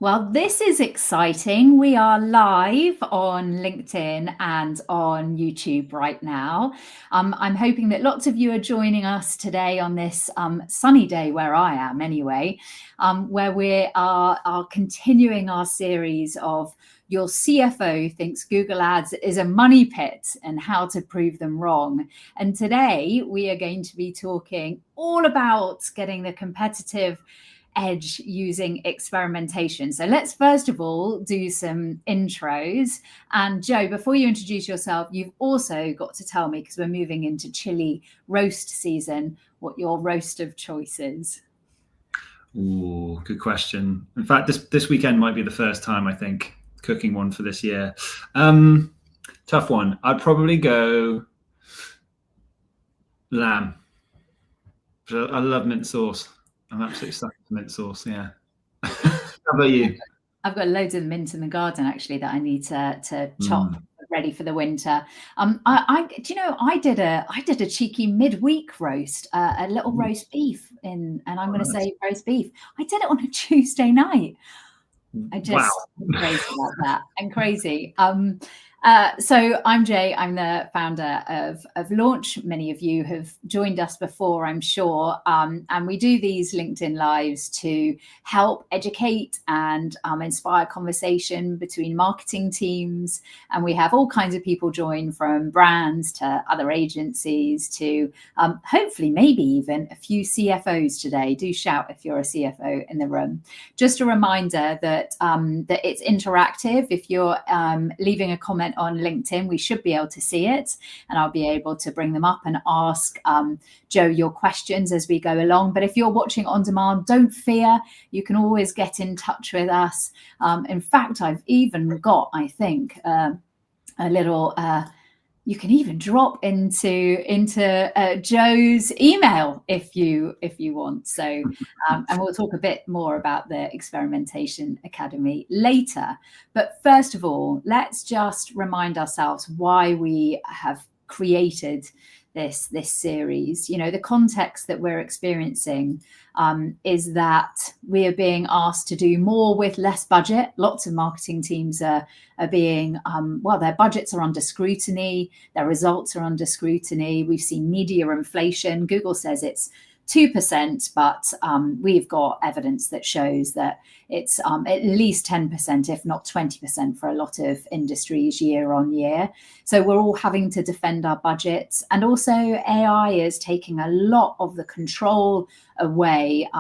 Well, this is exciting. We are live on LinkedIn and on YouTube right now. I'm hoping that lots of you are joining us today on this sunny day where I am anyway, where we are continuing our series of Your CFO Thinks Google Ads is a money pit and how to prove them wrong. And today we are going to be talking all about getting the competitive edge using experimentation. So let's first of all do some intros. And Joe, before you introduce yourself, you've also got to tell me, because we're moving into chili roast season, what your roast of choice is. Ooh, good question. In fact, this weekend might be the first time, I think, cooking one for this year. Tough one. I'd probably go lamb. I love mint sauce. I'm absolutely stuck with mint sauce, yeah. How about you? I've got loads of mint in the garden, actually, that I need to chop ready for the winter. I did a cheeky midweek roast, a little roast beef and I'm going to say roast beef. I did it on a Tuesday night. I just crazy about that. I'm crazy. So I'm Jaye. I'm the founder of Launch. Many of you have joined us before, I'm sure. And we do these LinkedIn Lives to help educate and inspire conversation between marketing teams. And we have all kinds of people join, from brands to other agencies to hopefully maybe even a few CFOs today. Do shout if you're a CFO in the room. Just a reminder that it's interactive. If you're leaving a comment on LinkedIn, we should be able to see it, and I'll be able to bring them up and ask Joe your questions as we go along. But if you're watching on demand, don't fear, you can always get in touch with us. In fact, I've even got, I think, a little you can even drop into Joe's email if you want. So, and we'll talk a bit more about the Experimentation Academy later. But first of all, let's just remind ourselves why we have created this series. You know, the context that we're experiencing is that we are being asked to do more with less budget. Lots of marketing teams are being, their budgets are under scrutiny, their results are under scrutiny. We've seen media inflation. Google says it's 2%, but we've got evidence that shows that it's at least 10%, if not 20% for a lot of industries year on year. So we're all having to defend our budgets. And also AI is taking a lot of the control away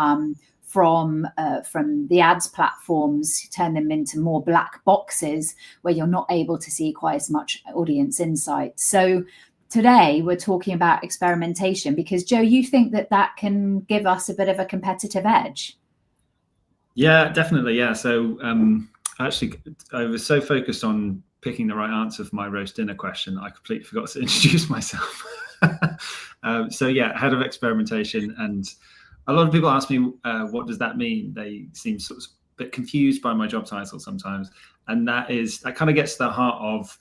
from the ads platforms, turn them into more black boxes where you're not able to see quite as much audience insight. So today we're talking about experimentation because, Joe, you think that can give us a bit of a competitive edge? Yeah, definitely. Yeah. So actually, I was so focused on picking the right answer for my roast dinner question, I completely forgot to introduce myself. So yeah, head of experimentation. And a lot of people ask me, what does that mean? They seem sort of a bit confused by my job title sometimes. And that kind of gets to the heart of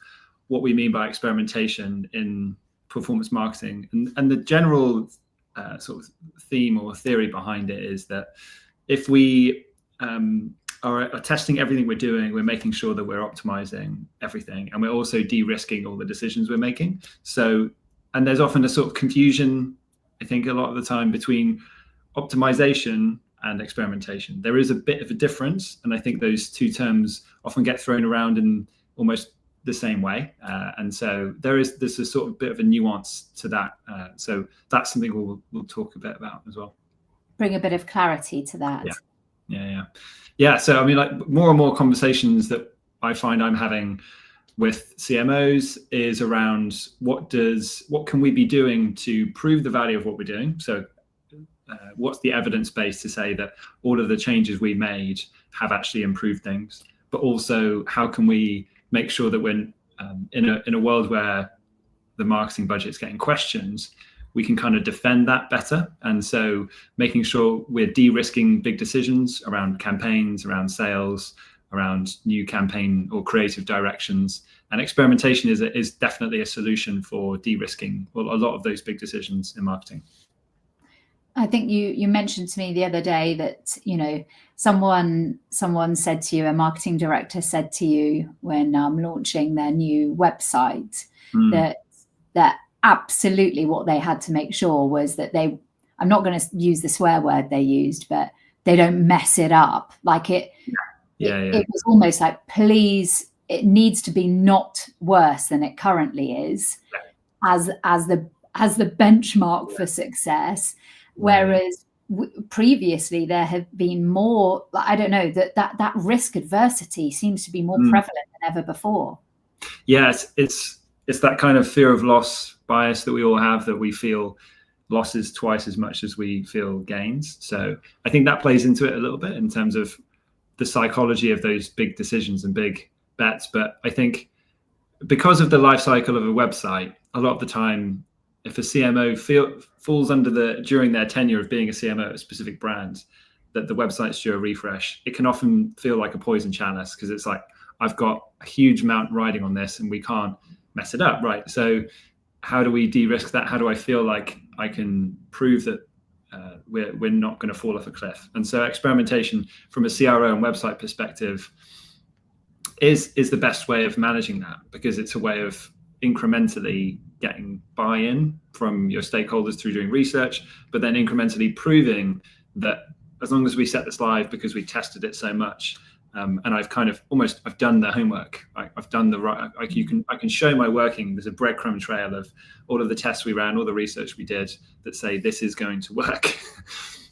what we mean by experimentation in performance marketing. And the general sort of theme or theory behind it is that if we are testing everything we're doing, we're making sure that we're optimizing everything, and we're also de-risking all the decisions we're making. So, and there's often a sort of confusion, I think, a lot of the time between optimization and experimentation. There is a bit of a difference, and I think those two terms often get thrown around in almost the same way, and so there's a sort of bit of a nuance to that. So that's something we'll talk a bit about as well. Bring a bit of clarity to that. Yeah. So I mean, like, more and more conversations that I find I'm having with CMOs is around what can we be doing to prove the value of what we're doing. So what's the evidence base to say that all of the changes we made have actually improved things, but also how can we make sure that when in a world where the marketing budget is getting questions, we can kind of defend that better. And so making sure we're de-risking big decisions around campaigns, around sales, around new campaign or creative directions. And experimentation is definitely a solution for de-risking a lot of those big decisions in marketing. I think you mentioned to me the other day that, you know, someone said to you, a marketing director said to you when launching their new website, that absolutely what they had to make sure was that I'm not going to use the swear word they used, but they don't mess it up. Like it was almost like, please, it needs to be not worse than it currently is, as the benchmark for success. Whereas previously there have been more, I don't know, that risk adversity seems to be more prevalent than ever before. Yeah, it's that kind of fear of loss bias that we all have, that we feel losses twice as much as we feel gains. So I think that plays into it a little bit in terms of the psychology of those big decisions and big bets. But I think because of the life cycle of a website, a lot of the time, if a CMO falls under during their tenure of being a CMO at a specific brand, that the website's due a refresh, it can often feel like a poison chalice, because it's like, I've got a huge amount riding on this and we can't mess it up, right? So how do we de-risk that? How do I feel like I can prove that we're not going to fall off a cliff? And so experimentation from a CRO and website perspective is the best way of managing that, because it's a way of incrementally getting buy-in from your stakeholders through doing research, but then incrementally proving that as long as we set this live because we tested it so much, and I've done the homework. I've done the right. I can show my working. There's a breadcrumb trail of all of the tests we ran, all the research we did that say this is going to work.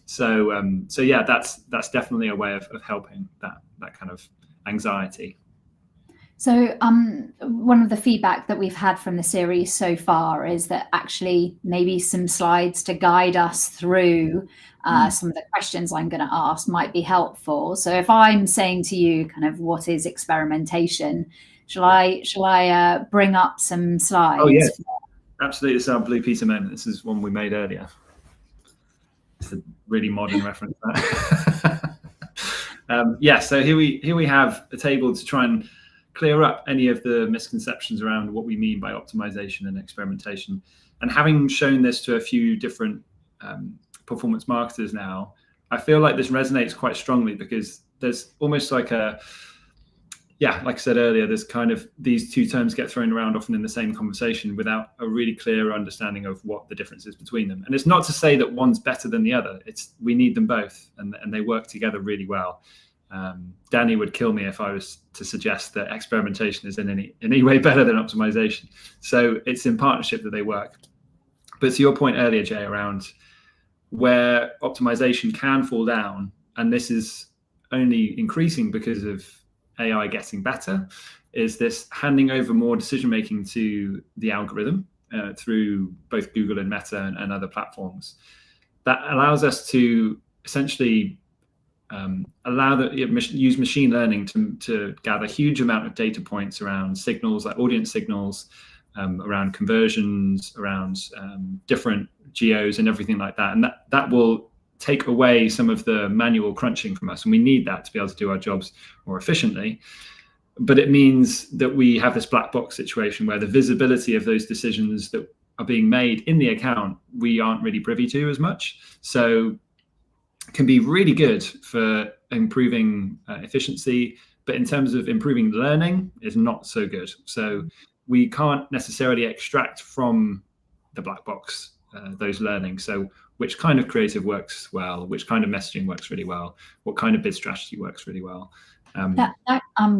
So yeah, that's definitely a way of helping that kind of anxiety. So one of the feedback that we've had from the series so far is that actually maybe some slides to guide us through some of the questions I'm going to ask might be helpful. So if I'm saying to you kind of what is experimentation, shall I bring up some slides? Oh yeah, absolutely. This is our Blue Peter moment. This is one we made earlier. It's a really modern reference. So here we have a table to try and clear up any of the misconceptions around what we mean by optimization and experimentation. And having shown this to a few different performance marketers now, I feel like this resonates quite strongly, because there's almost like like I said earlier, there's kind of these two terms get thrown around often in the same conversation without a really clear understanding of what the difference is between them. And it's not to say that one's better than the other. We need them both, and they work together really well. Danny would kill me if I was to suggest that experimentation is in any way better than optimization. So it's in partnership that they work. But to your point earlier, Jay, around where optimization can fall down, and this is only increasing because of AI getting better, is this handing over more decision-making to the algorithm through both Google and Meta and other platforms. That allows us to essentially use machine learning to gather huge amount of data points around signals, like audience signals, around conversions, around different geos and everything like that. And that will take away some of the manual crunching from us. And we need that to be able to do our jobs more efficiently. But it means that we have this black box situation where the visibility of those decisions that are being made in the account, we aren't really privy to as much. So can be really good for improving efficiency, but in terms of improving learning is not so good. So we can't necessarily extract from the black box those learnings. So which kind of creative works well, which kind of messaging works really well, what kind of bid strategy works really well. That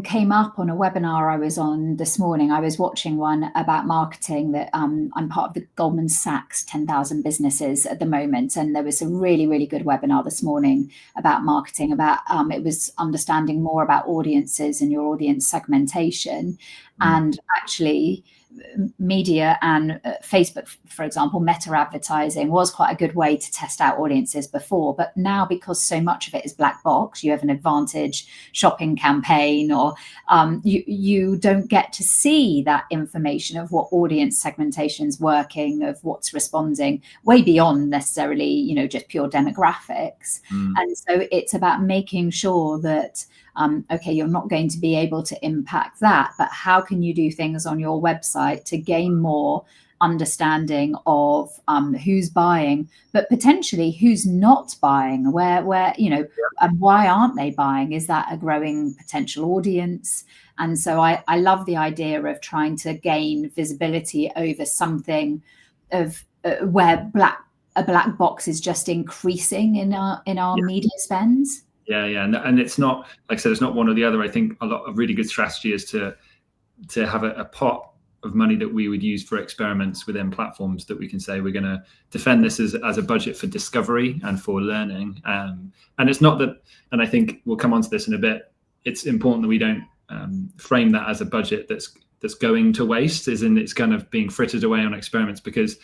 came up on a webinar I was on this morning. I was watching one about marketing that I'm part of the Goldman Sachs 10,000 businesses at the moment. And there was a really, really good webinar this morning about marketing, about it was understanding more about audiences and your audience segmentation. And actually media and Facebook, for example, meta advertising was quite a good way to test out audiences before. But now, because so much of it is black box, you have an advantage shopping campaign, or you don't get to see that information of what audience segmentation is working, of what's responding, way beyond necessarily, just pure demographics. And so it's about making sure that okay, you're not going to be able to impact that, but how can you do things on your website to gain more understanding of who's buying, but potentially who's not buying, where and why aren't they buying? Is that a growing potential audience? And so I love the idea of trying to gain visibility over something of where a black box is just increasing in our media spends. Yeah, and it's not, like I said, it's not one or the other. I think a really good strategy is to have a pot of money that we would use for experiments within platforms that we can say we're going to defend this as a budget for discovery and for learning. And it's not that, and I think we'll come on to this in a bit, it's important that we don't frame that as a budget that's going to waste, as in it's kind of being frittered away on experiments, because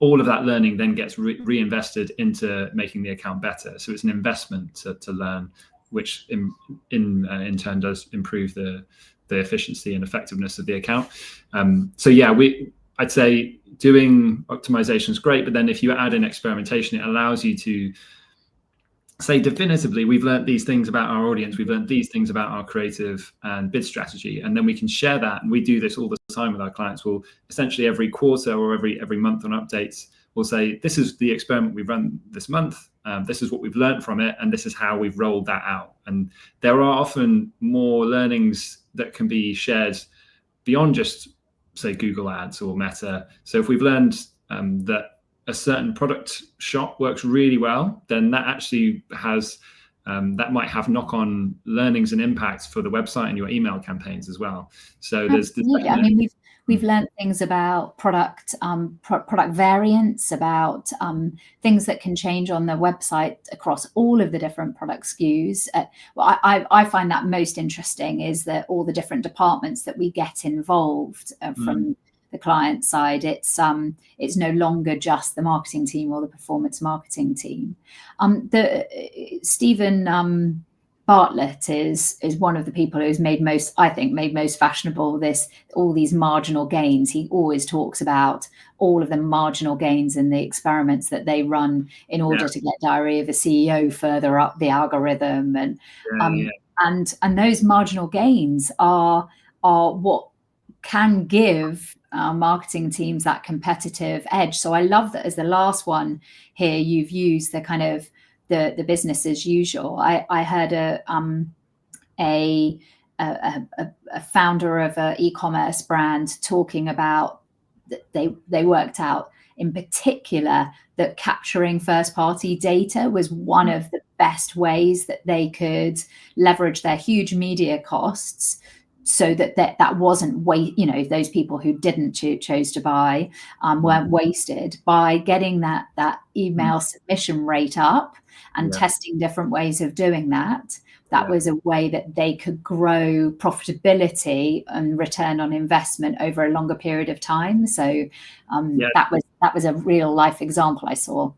all of that learning then gets reinvested into making the account better. So it's an investment to learn, which in turn does improve the efficiency and effectiveness of the account. So yeah, I'd say doing optimization is great, but then if you add in experimentation, it allows you to say definitively, we've learned these things about our audience, we've learned these things about our creative and bid strategy, and then we can share that. And we do this all the time with our clients. We'll essentially every quarter or every month on updates, we'll say, this is the experiment we've run this month, this is what we've learned from it, and this is how we've rolled that out. And there are often more learnings that can be shared beyond just, say, Google Ads or Meta. So if we've learned that a certain product shop works really well, then that actually has that might have knock-on learnings and impacts for the website and your email campaigns as well. So there's I mean, we've learned things about product variants, about things that can change on the website across all of the different product SKUs. What I find that most interesting is that all the different departments that we get involved from the client side. It's no longer just the marketing team or the performance marketing team. Stephen Bartlett is one of the people who's made most fashionable all these marginal gains. He always talks about all of the marginal gains in the experiments that they run in order to get Diary of a CEO further up the algorithm, and those marginal gains are what can give marketing teams that competitive edge. So I love that as the last one here, you've used the kind of the business as usual. I heard a founder of an e-commerce brand talking about that they worked out in particular that capturing first-party data was one of the best ways that they could leverage their huge media costs, so that wasn't those people who didn't chose to buy weren't wasted, by getting that email submission rate up and testing different ways of doing that. That was a way that they could grow profitability and return on investment over a longer period of time. So that was a real life example I saw.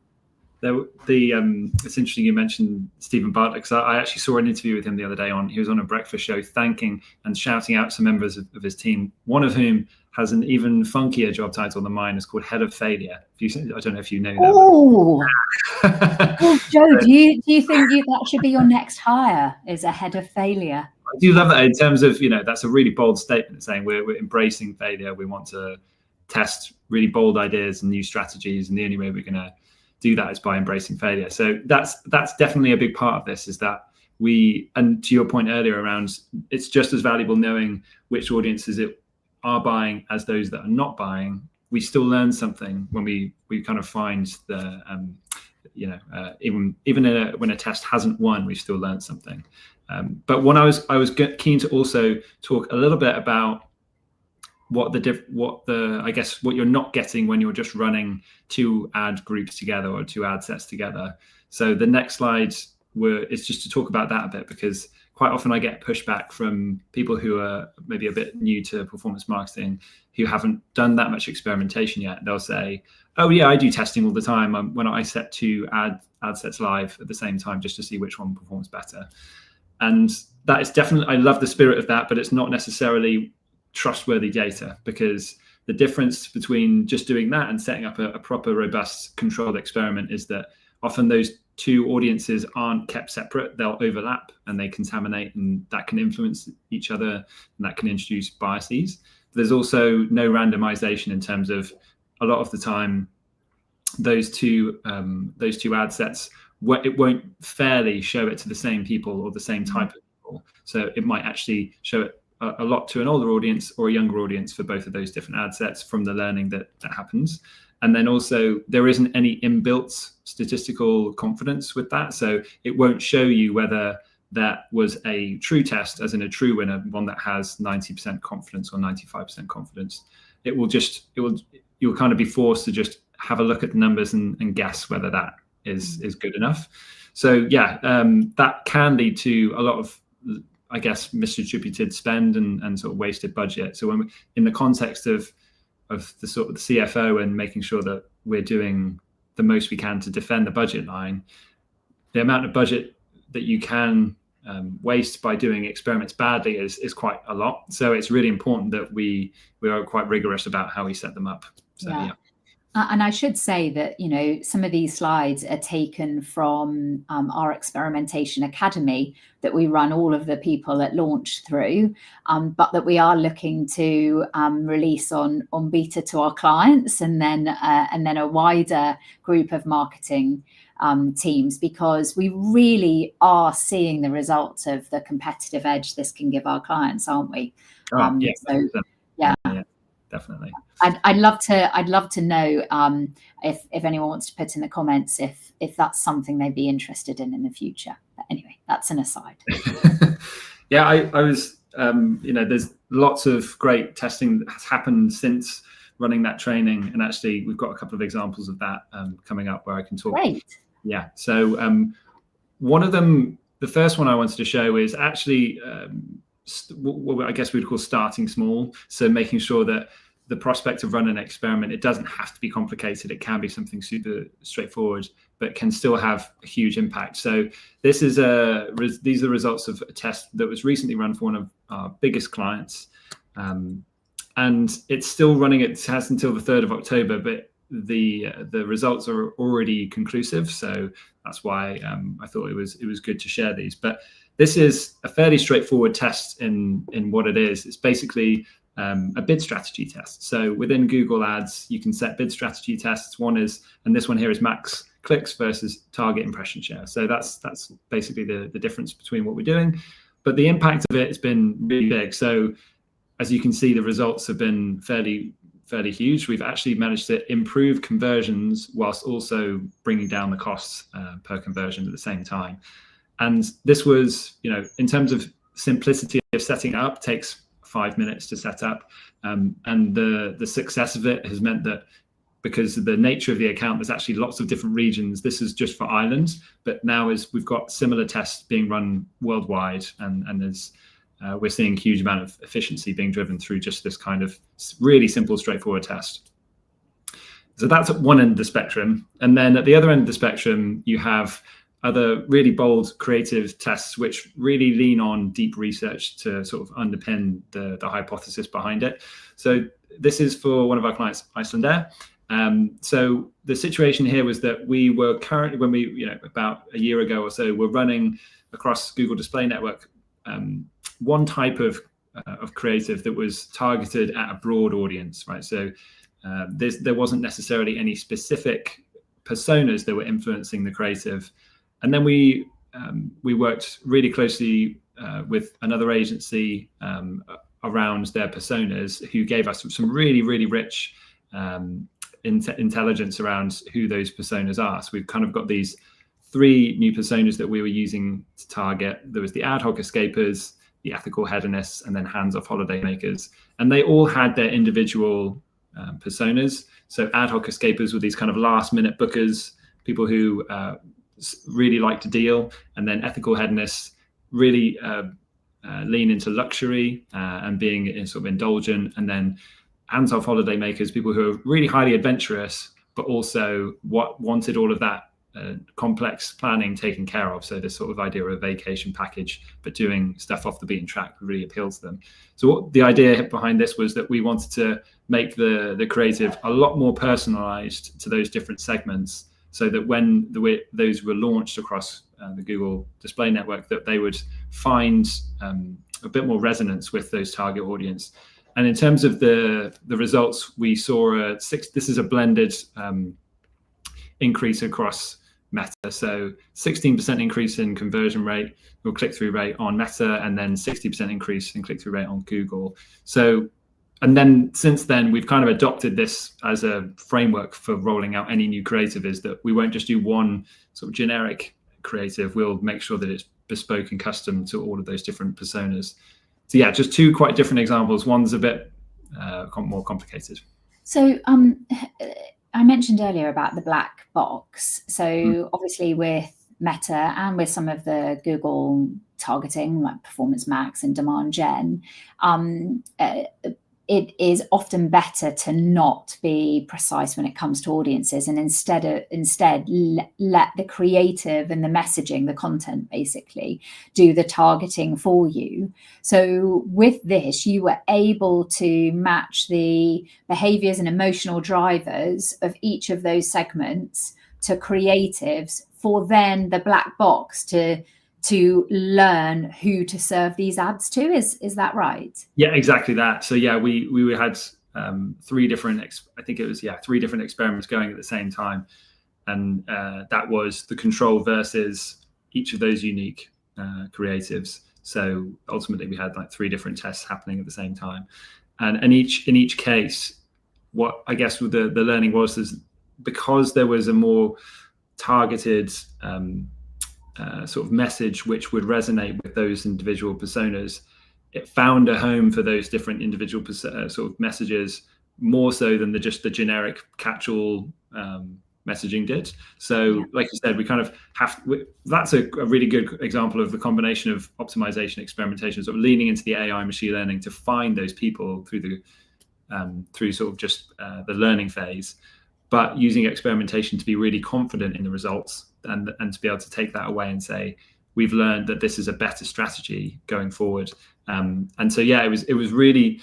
It's interesting you mentioned Stephen Bartlett, because I actually saw an interview with him the other day. He was on a breakfast show thanking and shouting out some members of his team, one of whom has an even funkier job title than mine. It's called Head of Failure. I don't know if you know that. Oh, Joe, do you think that should be your next hire, is a Head of Failure? I do love that, in terms of, that's a really bold statement saying we're embracing failure. We want to test really bold ideas and new strategies, and the only way we're going to do that is by embracing failure. So that's definitely a big part of this, is that and to your point earlier around, it's just as valuable knowing which audiences are buying as those that are not buying. We still learn something when we kind of find the even when a test hasn't won, we've still learned something. But when I was keen to also talk a little bit about what you're not getting when you're just running two ad groups together or two ad sets together. So the next slide is just to talk about that a bit, because quite often I get pushback from people who are maybe a bit new to performance marketing, who haven't done that much experimentation yet. They'll say, oh yeah, I do testing all the time when I set two ad sets live at the same time just to see which one performs better. And that is definitely, I love the spirit of that, but it's not necessarily trustworthy data, because the difference between just doing that and setting up a proper, robust, controlled experiment is that often those two audiences aren't kept separate. They'll overlap and they contaminate, and that can influence each other, and that can introduce biases. There's also no randomization in terms of a lot of the time, those two ad sets, it won't fairly show it to the same people or the same type of people. So it might actually show it a lot to an older audience or a younger audience for both of those different ad sets from the learning that happens. And then also there isn't any inbuilt statistical confidence with that. So it won't show you whether that was a true test, as in a true winner, one that has 90% confidence or 95% confidence. You'll kind of be forced to just have a look at the numbers and guess whether that is good enough. So yeah, that can lead to a lot of, I guess, misdistributed spend and sort of wasted budget. So when in the context of the sort of the CFO and making sure that we're doing the most we can to defend the budget line, the amount of budget that you can waste by doing experiments badly is quite a lot. So it's really important that we are quite rigorous about how we set them up. So yeah. And I should say that, you know, some of these slides are taken from our Experimentation Academy that we run all of the people at launch through, but that we are looking to release on beta to our clients, and then a wider group of marketing teams, because we really are seeing the results of the competitive edge this can give our clients, aren't we? Yeah, definitely. I'd love to know if anyone wants to put in the comments if that's something they'd be interested in the future. But anyway, that's an aside. Yeah, I was, there's lots of great testing that has happened since running that training, and actually we've got a couple of examples of that coming up where I can talk. Great. Yeah. So one of them, the first one I wanted to show is actually what I guess we'd call starting small. So making sure that the prospect of running an experiment, it doesn't have to be complicated. It can be something super straightforward, but can still have a huge impact. So these are the results of a test that was recently run for one of our biggest clients. And it's still running, it has until the 3rd of October, but the results are already conclusive. So that's why I thought it was good to share these. But this is a fairly straightforward test in what it is. It's basically a bid strategy test. So within Google Ads, you can set bid strategy tests. One is, and this one here is max clicks versus target impression share. So that's basically the difference between what we're doing. But the impact of it has been really big. So as you can see, the results have been fairly huge. We've actually managed to improve conversions whilst also bringing down the costs per conversion at the same time. And this was, in terms of simplicity of setting it up, takes 5 minutes to set up. And the success of it has meant that because of the nature of the account, there's actually lots of different regions. This is just for Ireland, but now we've got similar tests being run worldwide, and there's we're seeing a huge amount of efficiency being driven through just this kind of really simple, straightforward test. So that's at one end of the spectrum. And then at the other end of the spectrum, you have other really bold creative tests, which really lean on deep research to sort of underpin the hypothesis behind it. So this is for one of our clients, Icelandair. So the situation here was that we were currently, when we, about a year ago or so, we're running across Google Display Network one type of creative that was targeted at a broad audience, right? So there wasn't necessarily any specific personas that were influencing the creative. And then we worked really closely with another agency around their personas, who gave us some really, really rich intelligence around who those personas are. So we've kind of got these 3 new personas that we were using to target. There was the ad hoc escapers, the ethical hedonists, and then hands-off holidaymakers. And they all had their individual personas. So ad hoc escapers were these kind of last-minute bookers, people who really like to deal. And then ethical hedonists really lean into luxury and being sort of indulgent. And then hands-off holidaymakers, people who are really highly adventurous, but also wanted all of that complex planning taken care of. So this sort of idea of a vacation package, but doing stuff off the beaten track really appeals to them. So what the idea behind this was that we wanted to make the creative a lot more personalized to those different segments, so that when those were launched across the Google Display Network, that they would find a bit more resonance with those target audience. And in terms of the results, we saw this is a blended increase across Meta. So 16% increase in conversion rate or click-through rate on Meta, and then 60% increase in click-through rate on Google. So, and then since then, we've kind of adopted this as a framework for rolling out any new creative, is that we won't just do one sort of generic creative. We'll make sure that it's bespoke and custom to all of those different personas. So yeah, just two quite different examples. One's a bit more complicated. So I mentioned earlier about the black box. So obviously with Meta and with some of the Google targeting like Performance Max and Demand Gen, it is often better to not be precise when it comes to audiences, and instead let the creative and the messaging, the content basically, do the targeting for you. So with this, you were able to match the behaviors and emotional drivers of each of those segments to creatives for then the black box to learn who to serve these ads to. Is that right? Yeah, exactly that. So yeah, we had three different experiments going at the same time, and that was the control versus each of those unique creatives. So ultimately, we had like three different tests happening at the same time, and in each case, what I guess the learning was because there was a more targeted sort of message which would resonate with those individual personas, it found a home for those different individual sort of messages more so than just the generic catch-all messaging did. So like you said, we kind of that's a really good example of the combination of optimization, experimentation, sort of leaning into the AI machine learning to find those people through sort of just the learning phase, but using experimentation to be really confident in the results and to be able to take that away and say, we've learned that this is a better strategy going forward. And so, yeah, it was really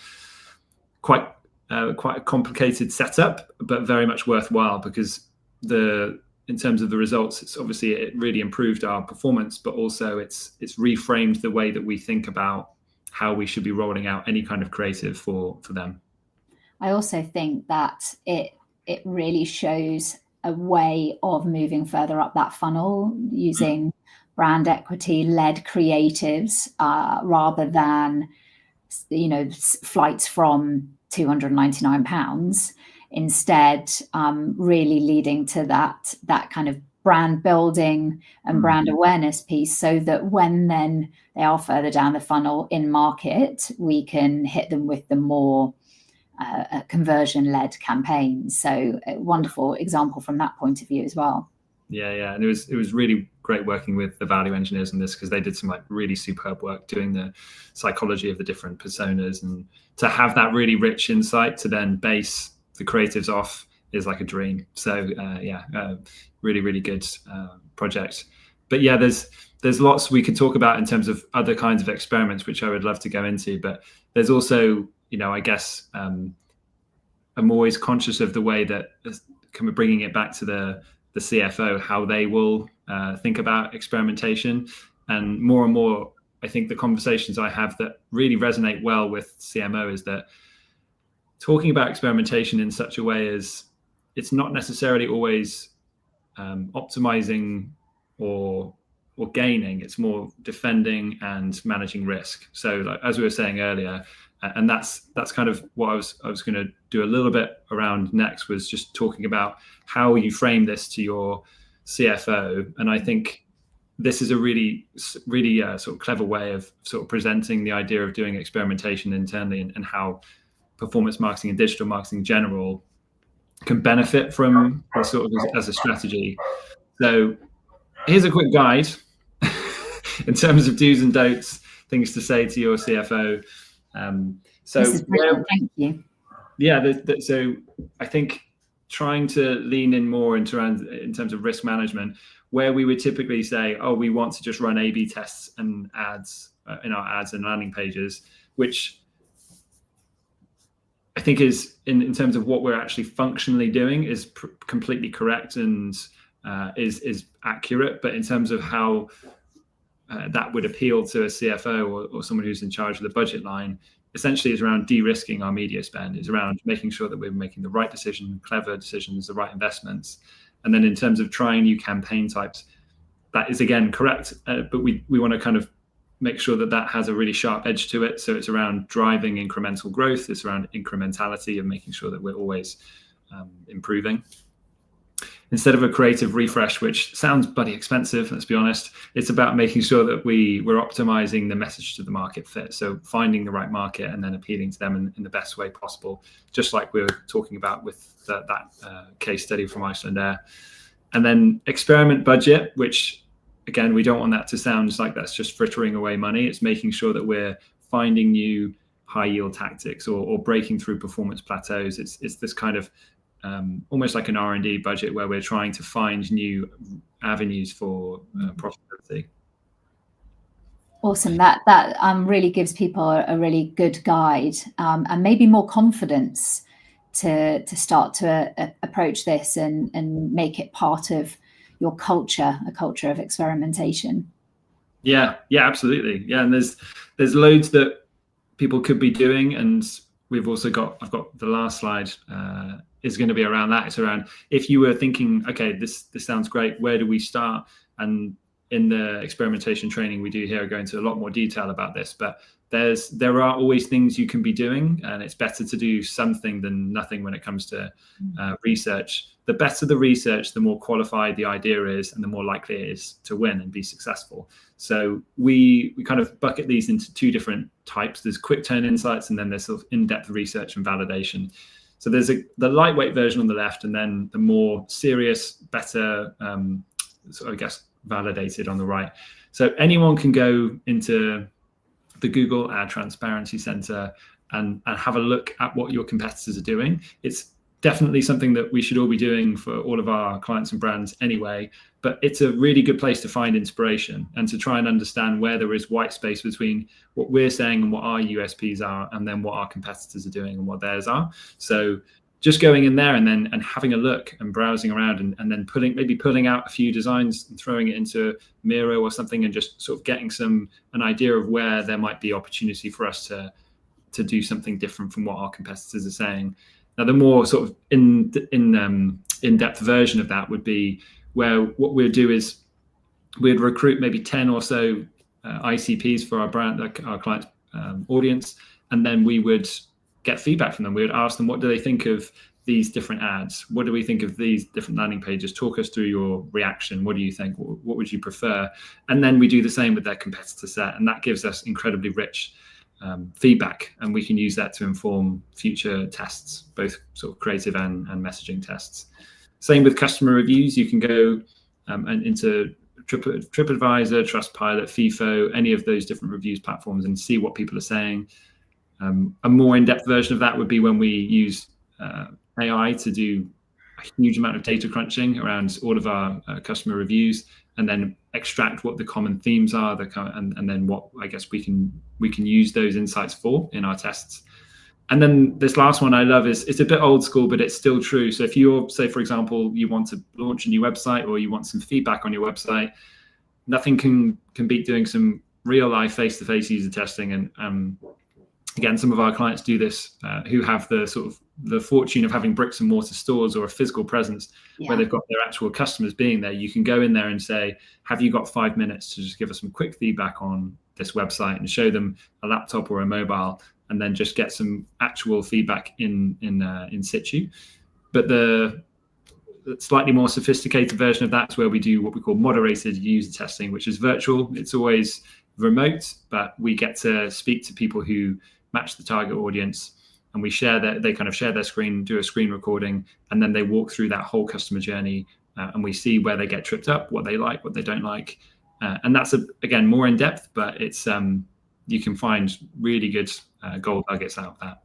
quite a complicated setup, but very much worthwhile, because in terms of the results, it's obviously, it really improved our performance, but also it's reframed the way that we think about how we should be rolling out any kind of creative for them. I also think that it really shows a way of moving further up that funnel using brand equity led creatives rather than, flights from £299. Instead, really leading to that kind of brand building and brand awareness piece, so that when then they are further down the funnel in market, we can hit them with the more conversion-led campaigns. So a wonderful example from that point of view as well. Yeah, and it was really great working with the value engineers on this, because they did some like really superb work doing the psychology of the different personas, and to have that really rich insight to then base the creatives off is like a dream. So really, really good project. But yeah, there's lots we could talk about in terms of other kinds of experiments, which I would love to go into. But there's also, I guess I'm always conscious of the way that kind of bringing it back to the CFO, how they will think about experimentation. And more, I think the conversations I have that really resonate well with CMO is that talking about experimentation in such a way as it's not necessarily always optimizing or gaining, it's more defending and managing risk. So like, as we were saying earlier, and that's kind of what I was going to do a little bit around next, was just talking about how you frame this to your CFO. And I think this is a really, really sort of clever way of sort of presenting the idea of doing experimentation internally, and how performance marketing and digital marketing in general can benefit from this sort of as a strategy. So here's a quick guide in terms of do's and don'ts, things to say to your CFO. Thank you. Yeah, so I think trying to lean in more in terms of risk management, where we would typically say, oh, we want to just run A/B tests and ads in our ads and landing pages, which I think is in terms of what we're actually functionally doing is completely correct and is accurate. But in terms of how that would appeal to a CFO or someone who's in charge of the budget line, essentially is around de-risking our media spend. Is around making sure that we're making the right decision, clever decisions, the right investments. And then in terms of trying new campaign types, that is again correct, but we want to kind of make sure that that has a really sharp edge to it. So it's around driving incremental growth. It's around incrementality and making sure that we're always improving. Instead of a creative refresh, which sounds bloody expensive, let's be honest, it's about making sure that we're optimizing the message to the market fit. So finding the right market and then appealing to them in the best way possible, just like we were talking about with that case study from Iceland Air. And then experiment budget, which again, we don't want that to sound like that's just frittering away money. It's making sure that we're finding new high yield tactics or breaking through performance plateaus. It's this kind of almost like an R&D budget where we're trying to find new avenues for profitability. Awesome. That really gives people a really good guide and maybe more confidence to start to approach this and make it part of your culture, a culture of experimentation. Yeah, absolutely. Yeah, and there's loads that people could be doing, and we've also I've got the last slide is going to be around that. It's around if you were thinking, okay, this sounds great, where do we start? And in the experimentation training we do here, go into a lot more detail about this, but there are always things you can be doing, and it's better to do something than nothing when it comes to research. The better the research, the more qualified the idea is, and the more likely it is to win and be successful. So we kind of bucket these into two different types. There's quick turn insights, and then there's sort of in-depth research and validation. So there's the lightweight version on the left, and then the more serious, better, sort of, I guess, validated on the right. So anyone can go into the Google Ad Transparency Center and have a look at what your competitors are doing. It's definitely something that we should all be doing for all of our clients and brands anyway, but it's a really good place to find inspiration and to try and understand where there is white space between what we're saying and what our USPs are, and then what our competitors are doing and what theirs are. So just going in there and having a look and browsing around and then pulling out a few designs and throwing it into Miro or something, and just sort of getting an idea of where there might be opportunity for us to do something different from what our competitors are saying. Now, the more sort of in-depth version of that would be where what we'd do is we'd recruit maybe 10 or so ICPs for our brand, like our client audience, and then we would get feedback from them. We would ask them, what do they think of these different ads? What do we think of these different landing pages? Talk us through your reaction. What do you think? What would you prefer? And then we do the same with their competitor set, and that gives us incredibly rich feedback, and we can use that to inform future tests, both sort of creative and messaging tests. Same with customer reviews. You can go and into TripAdvisor, Trustpilot, FIFO, any of those different reviews platforms, and see what people are saying. A more in-depth version of that would be when we use AI to do a huge amount of data crunching around all of our customer reviews, and then extract what the common themes are, and then what I guess we can use those insights for in our tests. And then this last one I love is, it's a bit old school, but it's still true. So if you're, say, for example, you want to launch a new website, or you want some feedback on your website, nothing can beat doing some real life face-to-face user testing. And again, some of our clients do this who have the sort of the fortune of having bricks and mortar stores or a physical presence where they've got their actual customers being there. You can go in there and say, have you got 5 minutes to just give us some quick feedback on this website, and show them a laptop or a mobile, and then just get some actual feedback in situ. But the slightly more sophisticated version of that is where we do what we call moderated user testing, which is virtual. It's always remote, but we get to speak to people who match the target audience, and we they kind of share their screen, do a screen recording, and then they walk through that whole customer journey, and we see where they get tripped up, what they like, what they don't like. And that's, again, more in depth, but it's you can find really good gold nuggets out of that.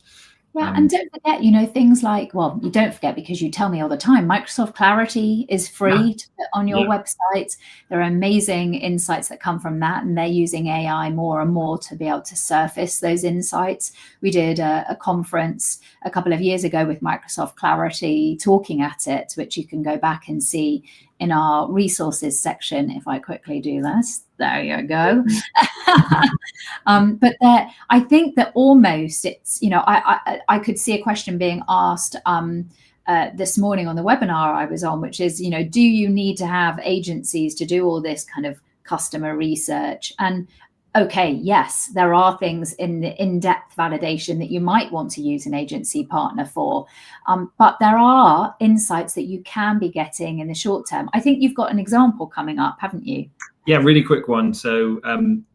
Yeah, and don't forget, things like, well, you don't forget because you tell me all the time, Microsoft Clarity is free to put on your website. There are amazing insights that come from that, and they're using AI more and more to be able to surface those insights. We did a conference a couple of years ago with Microsoft Clarity talking at it, which you can go back and see in our resources section. If I quickly do this, there you go. But I think that almost it's, I could see a question being asked this morning on the webinar I was on, which is, do you need to have agencies to do all this kind of customer research? And okay, yes, there are things in the in-depth validation that you might want to use an agency partner for, but there are insights that you can be getting in the short term. I think you've got an example coming up, haven't you? Yeah, really quick one. So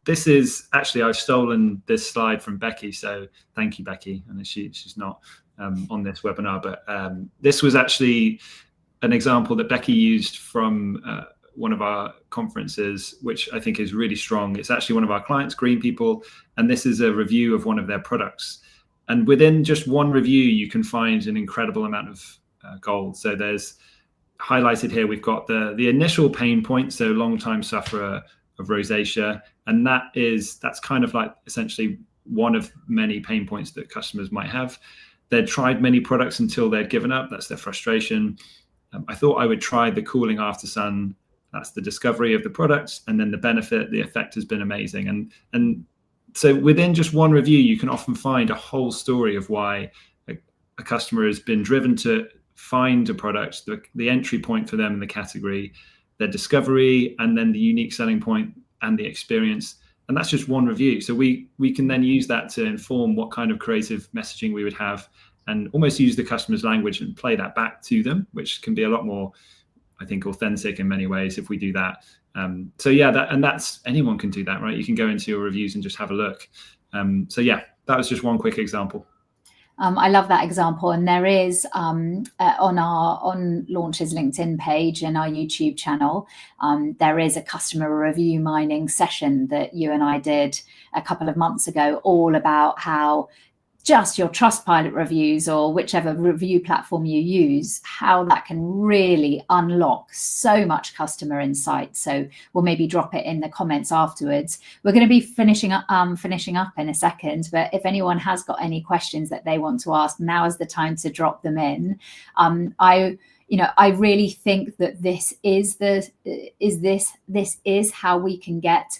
this is actually, I've stolen this slide from Becky. So thank you, Becky. And she's not on this webinar, but this was actually an example that Becky used from one of our conferences, which I think is really strong. It's actually one of our clients, Green People, and this is a review of one of their products. And within just one review, you can find an incredible amount of gold. So there's highlighted here, we've got the initial pain point, so long-time sufferer of rosacea, and that's kind of like essentially one of many pain points that customers might have. They'd tried many products until they'd given up. That's their frustration. I thought I would try the cooling after sun. That's the discovery of the products, and then the benefit, the effect has been amazing. And so within just one review, you can often find a whole story of why a customer has been driven to find a product, the entry point for them in the category, their discovery, and then the unique selling point and the experience. And that's just one review. So we can then use that to inform what kind of creative messaging we would have, and almost use the customer's language and play that back to them, which can be a lot more, I think, authentic in many ways if we do that. So yeah, that's anyone can do that, right? You can go into your reviews and just have a look. So yeah, that was just one quick example. I love that example, and there is on Launch's LinkedIn page and our YouTube channel, there is a customer review mining session that you and I did a couple of months ago, all about how just your Trustpilot reviews, or whichever review platform you use, how that can really unlock so much customer insight. So we'll maybe drop it in the comments afterwards. We're going to be finishing up in a second, but if anyone has got any questions that they want to ask, now is the time to drop them in. I really think that this is how we can get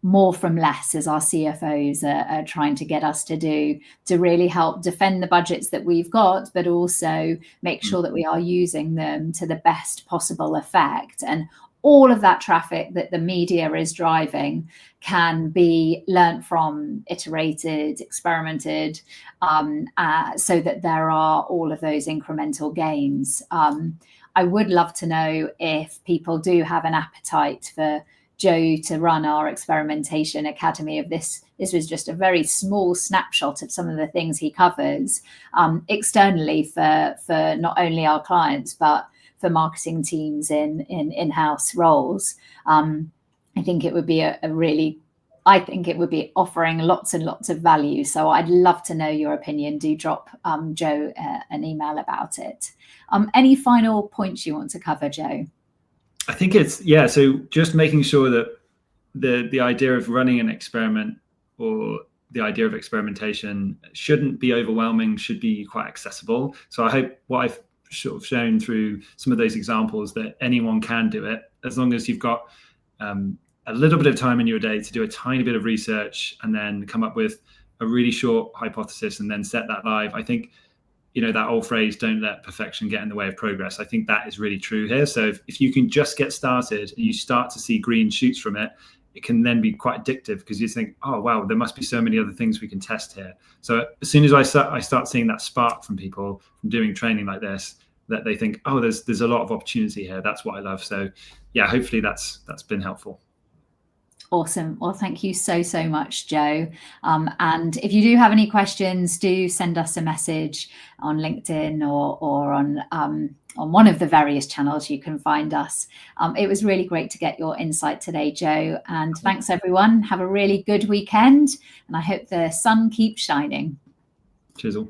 more from less, as our CFOs are trying to get us to do, to really help defend the budgets that we've got, but also make sure that we are using them to the best possible effect. And all of that traffic that the media is driving can be learnt from, iterated, experimented, so that there are all of those incremental gains. I would love to know if people do have an appetite for Joe to run our Experimentation Academy. Of this was just a very small snapshot of some of the things he covers externally for not only our clients, but for marketing teams in-house roles. I think it would be offering lots and lots of value. So I'd love to know your opinion. Do drop Joe an email about it. Any final points you want to cover, Joe? I think so just making sure that the idea of running an experiment, or the idea of experimentation, shouldn't be overwhelming, should be quite accessible. So I hope what I've sort of shown through some of those examples, that anyone can do it, as long as you've got a little bit of time in your day to do a tiny bit of research and then come up with a really short hypothesis and then set that live. I think, that old phrase, don't let perfection get in the way of progress. I think that is really true here. So if you can just get started and you start to see green shoots from it, it can then be quite addictive, because you think, oh, wow, there must be so many other things we can test here. So as soon as I start seeing that spark from people from doing training like this, that they think, oh, there's a lot of opportunity here. That's what I love. So yeah, hopefully that's been helpful. Awesome. Well, thank you so much, Joe. And if you do have any questions, do send us a message on LinkedIn or on one of the various channels you can find us. It was really great to get your insight today, Joe. And thanks, everyone. Have a really good weekend. And I hope the sun keeps shining. Cheers all.